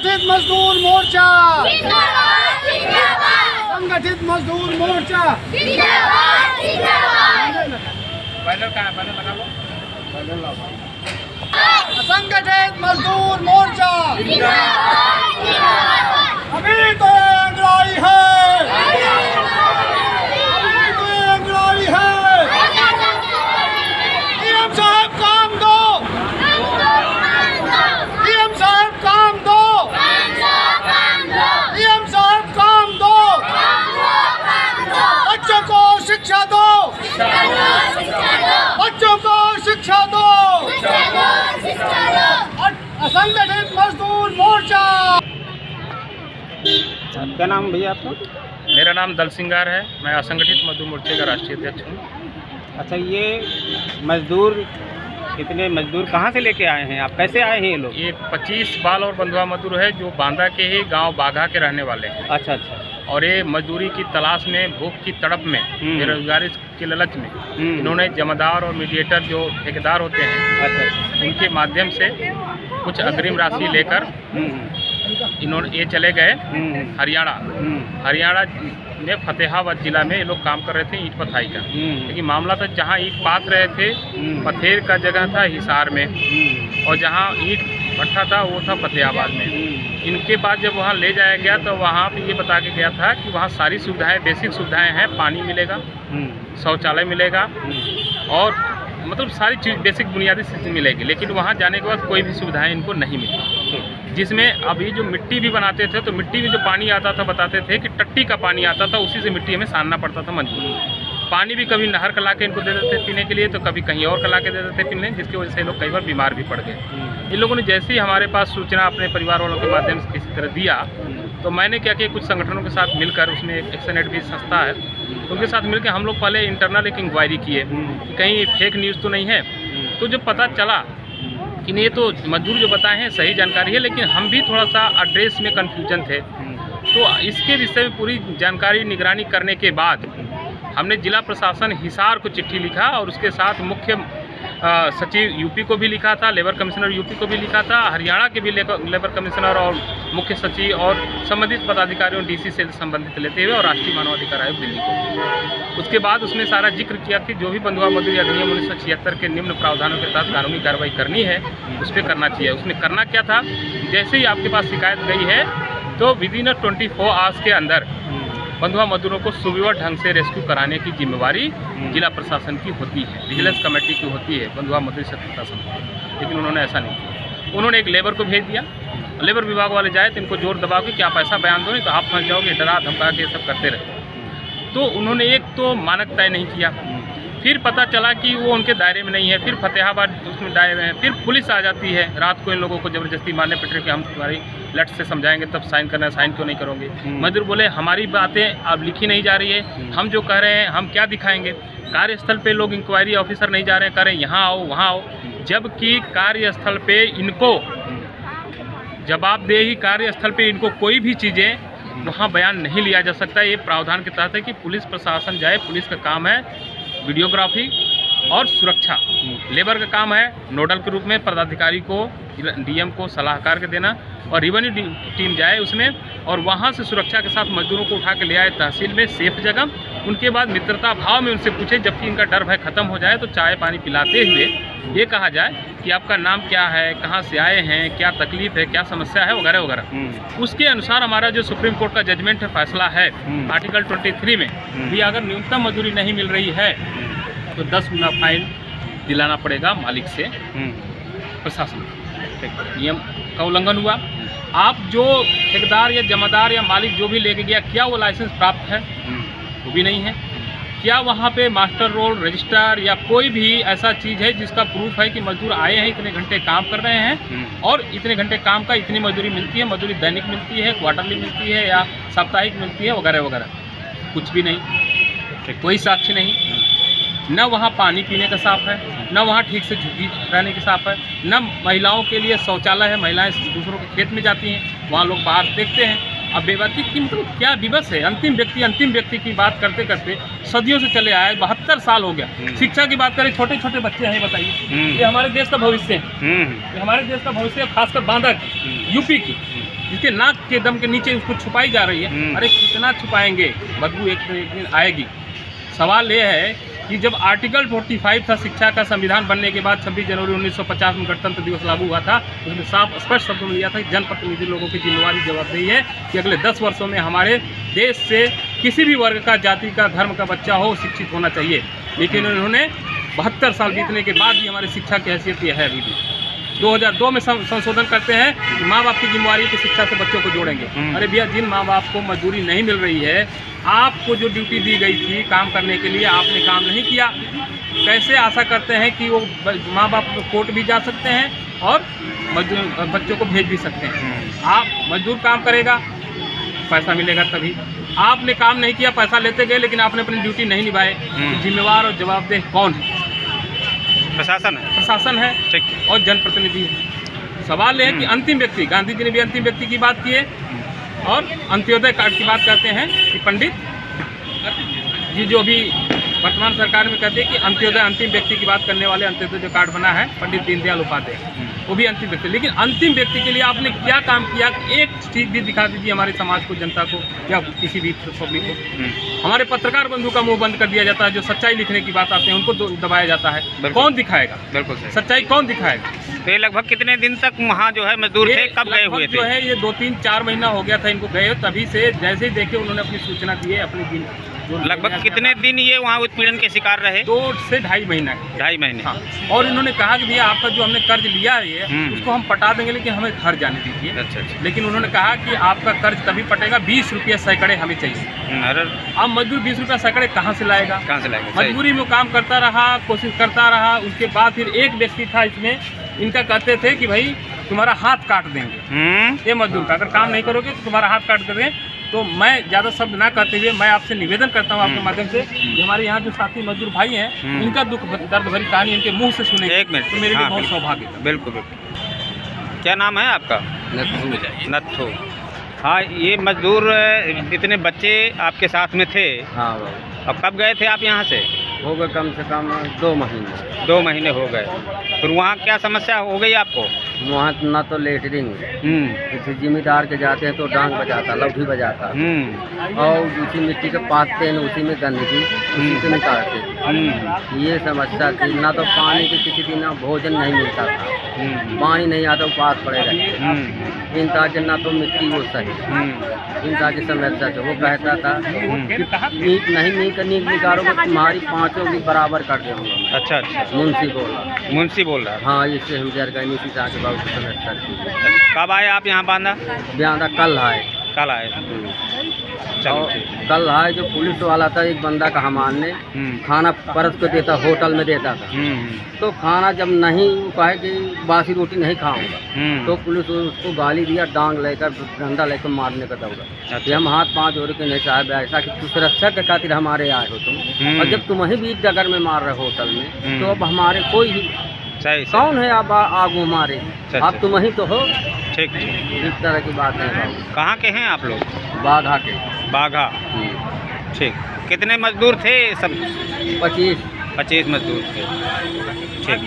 संगठित मजदूर मोर्चा संगठित मजदूर मोर्चा संगठित मजदूर मोर्चा अभी तो अंगड़ाई है, अभी तो अंगड़ाई है। डीएम साहब काम दो, डीएम साहब काम दो, डीएम साहब काम दो, बच्चों को शिक्षा दो, बच्चों को शिक्षा दो। असंगठित मजदूर मोर्चा। क्या नाम भैया आपका? मेरा नाम दल सिंगार है। मैं असंगठित मजदूर मोर्चे का राष्ट्रीय अध्यक्ष हूँ। अच्छा, ये मजदूर कितने मजदूर कहाँ से लेके आए हैं आप? कैसे आए हैं ये लोग? ये 25 बाल और बंधुआ मजदूर है जो बांदा के ही गांव बाघा के रहने वाले हैं। अच्छा अच्छा। और ये मजदूरी की तलाश में, भूख की तड़प में, बेरोजगारी के लालच में इन्होंने जमादार और मीडिएटर जो ठेकेदार होते हैं, अच्छा, उनके माध्यम से कुछ अग्रिम राशि लेकर इन्होंने ये चले गए हरियाणा। हरियाणा में फतेहाबाद जिला में ये लोग काम कर रहे थे ईंट पथाई का। लेकिन मामला था जहाँ ईंट पाथ रहे थे पथेर का जगह था हिसार में, और जहाँ ईंट भट्ठा था वो था फतेहाबाद में। इनके पास जब वहाँ ले जाया गया तो वहाँ पे ये बता के गया था कि वहाँ सारी सुविधाएं, बेसिक सुविधाएं हैं। पानी मिलेगा, शौचालय मिलेगा और मतलब सारी चीज़ बेसिक बुनियादी चीज़ मिलेगी। लेकिन वहाँ जाने के बाद कोई भी सुविधाएं इनको नहीं मिली। जिसमें अभी जो मिट्टी भी बनाते थे तो मिट्टी में जो पानी आता था बताते थे कि टट्टी का पानी आता था, उसी से मिट्टी हमें सानना पड़ता था मजबूर। पानी भी कभी नहर का ला के इनको दे देते पीने के लिए, तो कभी कहीं और का ला के दे देते पीने, जिसकी वजह से लोग कई बार बीमार भी पड़ गए। इन लोगों ने जैसे ही हमारे पास सूचना अपने परिवार वालों के माध्यम से किसी तरह दिया, तो मैंने क्या किया, कुछ संगठनों के साथ मिलकर, उसमें एक्सनेट भी संस्था है, उनके साथ मिलकर हम लोग पहले इंटरनल एक इंक्वायरी किए कि कहीं फेक न्यूज़ तो नहीं है। तो जब पता चला कि नहीं, ये तो मजदूर जो बताए हैं सही जानकारी है, लेकिन हम भी थोड़ा सा एड्रेस में कन्फ्यूजन थे। तो इसके विषय में पूरी जानकारी निगरानी करने के बाद हमने जिला प्रशासन हिसार को चिट्ठी लिखा और उसके साथ मुख्य सचिव यूपी को भी लिखा था, लेबर कमिश्नर यूपी को भी लिखा था, हरियाणा के भी लेबर कमिश्नर और मुख्य सचिव और संबंधित पदाधिकारियों डीसी से संबंधित लेते हुए, और राष्ट्रीय मानवाधिकार आयोग दिल्ली को। उसके बाद उसमें सारा जिक्र किया कि जो भी बंधुआ मजदूरी अधिनियम 1976 के निम्न प्रावधानों के तहत कानूनी कार्रवाई करनी है उस पर करना चाहिए। उसमें करना क्या था, जैसे ही आपके पास शिकायत गई है तो विदिन 24 आवर्स के अंदर बंधुआ मजदूरों को सुविधा ढंग से रेस्क्यू कराने की जिम्मेवारी जिला प्रशासन की होती है, विजिलेंस कमेटी की होती है, बंधुआ मजदूरी सत्ता संभाल। लेकिन उन्होंने ऐसा नहीं किया। उन्होंने एक लेबर को भेज दिया, लेबर विभाग वाले जाए तो इनको जोर दबा के कि आप ऐसा बयान दो नहीं तो आप फंस जाओगे, डरा धमका के सब करते रहे। तो उन्होंने एक तो मानक तय नहीं किया, फिर पता चला कि वो उनके दायरे में नहीं है, फिर फतेहाबाद उसमें दायरे में, फिर पुलिस आ जाती है रात को इन लोगों को ज़बरदस्ती मारने पिटने के, हम तुम्हारी लट से समझाएंगे तब साइन करना है, साइन क्यों नहीं करोगे। मजदूर बोले हमारी बातें अब लिखी नहीं जा रही है, हम जो कह रहे हैं हम क्या दिखाएंगे। कार्यस्थल पे लोग इंक्वायरी ऑफिसर नहीं जा रहे हैं, कह रहे हैं यहाँ आओ वहाँ आओ, जबकि कार्यस्थल पे इनको जवाबदेही, कार्यस्थल पे इनको कोई भी चीज़ें वहाँ बयान नहीं लिया जा सकता। ये प्रावधान के तहत है कि पुलिस प्रशासन जाए, पुलिस का काम है वीडियोग्राफी और सुरक्षा, लेबर का काम है नोडल के रूप में पदाधिकारी को, डीएम को सलाहकार के देना, और रेवेन्यू टीम जाए उसमें और वहाँ से सुरक्षा के साथ मजदूरों को उठा के ले आए तहसील में सेफ जगह। उनके बाद मित्रता भाव में उनसे पूछे, जबकि इनका डर भय खत्म हो जाए तो चाय पानी पिलाते हुए ये कहा जाए कि आपका नाम क्या है, कहाँ से आए हैं, क्या तकलीफ है, क्या समस्या है, वगैरह वगैरह। उसके अनुसार हमारा जो सुप्रीम कोर्ट का जजमेंट है, फैसला है आर्टिकल 23 में भी, अगर न्यूनतम मजदूरी नहीं मिल रही है तो 10 गुना फाइन दिलाना पड़ेगा मालिक से प्रशासन। नियम का उल्लंघन हुआ। आप जो ठेकेदार या जमादार या मालिक जो भी लेके गया, क्या वो लाइसेंस प्राप्त है? वो भी नहीं है। क्या वहाँ पे मास्टर रोल, रजिस्टर या कोई भी ऐसा चीज़ है जिसका प्रूफ है कि मजदूर आए हैं, इतने घंटे काम कर रहे हैं और इतने घंटे काम का इतनी मजदूरी मिलती है, मजदूरी दैनिक मिलती है, क्वार्टरली मिलती है या साप्ताहिक मिलती है, वगैरह वगैरह। कुछ भी नहीं, कोई साक्ष्य नहीं। न वहाँ पानी पीने का साफ है, न वहाँ ठीक से झुकी रहने की साफ है, न महिलाओं के लिए शौचालय है। महिलाएं दूसरों के खेत में जाती हैं, वहाँ लोग बाहर देखते हैं अब बेबाकी की मतलब क्या विवश है। अंतिम व्यक्ति की बात करते करते सदियों से चले आए, 72 साल हो गया। शिक्षा की बात करें, छोटे छोटे बच्चे हैं, बताइए, ये हमारे देश का भविष्य है। ये हमारे देश का भविष्य है, खासकर बांदा यूपी की, जिसके नाक के दम के नीचे उसको छुपाई जा रही है। अरे कितना छुपाएंगे, बदबू एक दिन आएगी। सवाल ये है कि जब आर्टिकल 45 था शिक्षा का, संविधान बनने के बाद 26 जनवरी 1950 में गणतंत्र दिवस लागू हुआ था, उसमें साफ स्पष्ट शब्दों में लिया था कि जनप्रतिनिधि लोगों की जिम्मेवारी जवाबदेही है कि अगले 10 वर्षों में हमारे देश से किसी भी वर्ग का, जाति का, धर्म का बच्चा हो शिक्षित होना चाहिए। लेकिन उन्होंने 72 साल बीतने के बाद भी हमारी शिक्षा की हैसियत यह है अभी भी। 2002 में संशोधन करते हैं कि माँ बाप की जिम्मेवारी की शिक्षा से बच्चों को जोड़ेंगे। अरे भैया, जिन माँ बाप को मजदूरी नहीं मिल रही है, आपको जो ड्यूटी दी गई थी काम करने के लिए, आपने काम नहीं किया, कैसे आशा करते हैं कि वो माँ बाप कोर्ट भी जा सकते हैं और बच्चों को भेज भी सकते हैं। आप मजदूर काम करेगा, पैसा मिलेगा तभी। आपने काम नहीं किया, पैसा लेते गए, लेकिन आपने अपनी ड्यूटी नहीं निभाए, जिम्मेवार और जवाबदेह कौन है? प्रशासन है और जनप्रतिनिधि है। सवाल है कि अंतिम व्यक्ति, गांधी जी ने भी अंतिम व्यक्ति की बात की है और अंत्योदय कार्ड की बात करते हैं कि पंडित जी जो अभी वर्तमान सरकार में कहते हैं कि अंत्योदय, अंतिम व्यक्ति की बात करने वाले अंत्योदय जो कार्ड बना है पंडित दीनदयाल उपाध्याय, वो भी अंतिम व्यक्ति। लेकिन अंतिम व्यक्ति के लिए आपने क्या काम किया? एक चीज़ भी दिखा दीजिए हमारे समाज को, जनता को या किसी भी पब्लिक को। हमारे पत्रकार बंधु का मुंह बंद कर दिया जाता है, जो सच्चाई लिखने की बात आते हैं उनको दबाया जाता है। कौन दिखाएगा? बिल्कुल सच्चाई कौन दिखाएगा? तो ये लगभग कितने दिन तक वहाँ जो है मजदूर थे, कब गए हुए थे? जो है ये 2-3-4 महीना हो गया था इनको गए, तभी से जैसे ही देखे उन्होंने अपनी सूचना दी है। अपने दिन लगभग कितने दिन ये वहाँ उत्पीड़न के शिकार रहे? 2 से ढाई महीना। 2.5 महीने। हाँ। और इन्होंने कहा कि भैया आपका जो हमने कर्ज लिया है उसको हम पटा देंगे, लेकिन हमें घर जाने दीजिए। अच्छा। लेकिन उन्होंने कहा कि आपका कर्ज तभी पटेगा, 20 रुपये सैकड़े हमें चाहिए। अरे अब मजदूर 20 रुपये सैकड़े कहाँ से लाएगा? मजबूरी में काम करता रहा, कोशिश करता रहा। उसके बाद फिर एक व्यक्ति था इसमें, इनका कहते थे कि भाई तुम्हारा हाथ काट देंगे ये मजदूर का, अगर काम नहीं करोगे तो तुम्हारा हाथ काट देंगे। तो मैं ज़्यादा शब्द ना करते हुए मैं आपसे निवेदन करता हूँ आपके माध्यम से, कि हमारे यहाँ जो साथी मजदूर भाई हैं इनका दुख दर्द भरी कहानी इनके मुंह से सुने। 1 मिनट, तो मेरे लिए बहुत सौभाग्य है। बिल्कुल। क्या नाम है आपका? नत्थू। हाँ, ये मजदूर इतने बच्चे आपके साथ में थे? हाँ। अब कब गए थे आप यहाँ से? हो गए कम से कम 2 महीने। 2 महीने हो गए। फिर वहाँ क्या समस्या हो गई आपको? वहाँ ना तो लेटरिंग, किसी जिम्मेदार के जाते हैं तो डांग बजाता, लौठी बजाता, और दूसरी मिट्टी के पाते हैं उसी में गंदगी उसी से निकालते। ये समस्या थी। ना तो पानी की किसी दिन भोजन नहीं मिलता था, पानी नहीं आता, उपवास पड़े रहते। इन ताकि ना तो मिट्टी वो सही, इन ताकि समस्या से वो कहता था नीक नहीं करनी निकालोगे तुम्हारी 5 भी बराबर कर देंगे। अच्छा। मुंशी बोल रहा। हाँ, इससे हम जर गए नीति से बहुत समस्या थी। कब आए आप यहाँ बांदा? कल आए। कल आए जो पुलिस वाला था, एक बंदा का हमारे खाना परस को देता, होटल में देता था। तो खाना जब नहीं कहे कि बासी रोटी नहीं खाऊंगा, तो पुलिस उसको गाली दिया, डांग लेकर डंडा लेकर मारने का दौड़ा। अच्छा। हम हाथ 5 जोड़ के नहीं साहब, ऐसा कि तू सुरक्षा के खातिर हमारे आए हो तुम, और जब तुम ही बीच डगर में मार रहे हो होटल में, तो अब हमारे कोई ही कौन है आप आगू हमारे? आप तुम ही तो हो। ठीक। इस तरह की बात है। कहाँ के हैं आप लोग? बाघा के। बाघा। ठीक। कितने मजदूर थे सब? 25 मजदूर थे। ठीक।